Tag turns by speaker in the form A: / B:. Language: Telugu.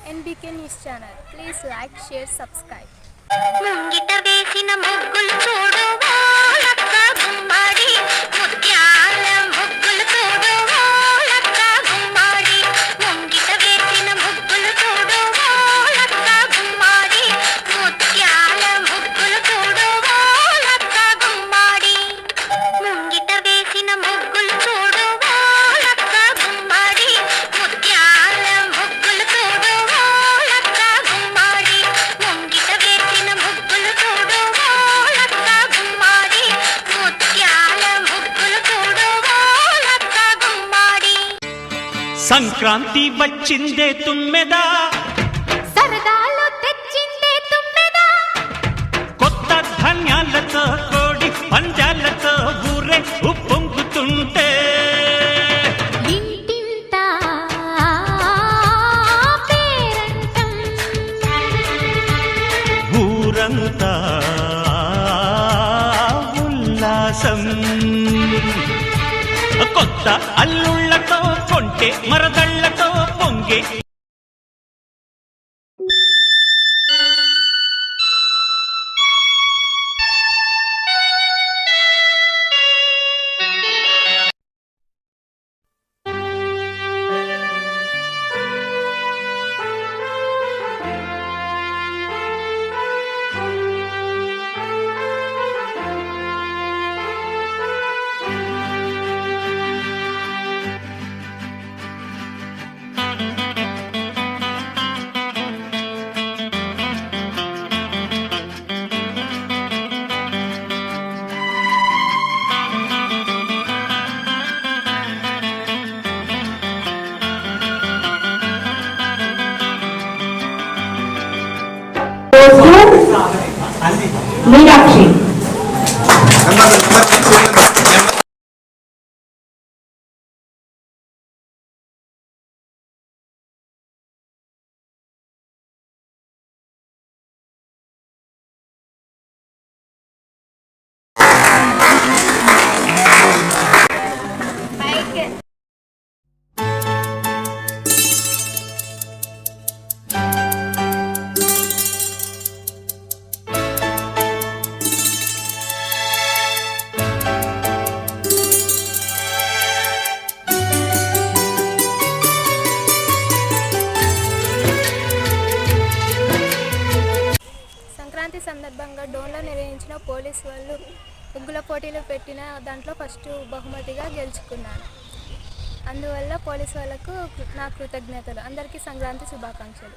A: NBK News channel. Please like, share, subscribe.
B: ముంగిట వేసిన ముగ్గులు చూడు లక్క గుమ్మాడి ముత్యాల ముగ్గులు చూడు లక్క గుమ్మాడి ముంగిట వేసిన ముగ్గులు చూడు లక్క గుమ్మాడి ముత్యాల ముగ్గులు చూడు లక్క గుమ్మాడి ముంగిట వేసిన ముగ్గులు చూడు లక్క గుమ్మాడి ముత్యాల ముగ్గులు చూడు లక్క గుమ్మాడి ముంగిట వేసిన ముగ్గులు చూడు లక్క గుమ్మాడి ముత్యాల ముగ్గులు చూడు లక్క గుమ్మాడి
C: సంక్రాంతి వచ్చిందే తుమ్మెదా
B: సరదాలు తెచ్చిందే తుమ్మెదా
C: కొత్త ధాన్యాలతో కోడి పంజాలతో ఊరే ఉప్పొంగుతుంటే
B: ఇంటింత పేరంటం
C: ఊరంతా ఉల్లాసం కొత్త అల్లుళ్ళతో కొంటే మరదళ్ళతో పొంగే
D: మీనాక్షి
A: సంక్రాంతి సందర్భంగా డోన్లో నిర్వహించిన పోలీసు వాళ్ళు ముగ్గుల పోటీలు పెట్టిన దాంట్లో ఫస్ట్ బహుమతిగా గెలుచుకున్నాను. అందువల్ల పోలీసు వాళ్ళకు నా కృతజ్ఞతలు. అందరికీ సంక్రాంతి శుభాకాంక్షలు.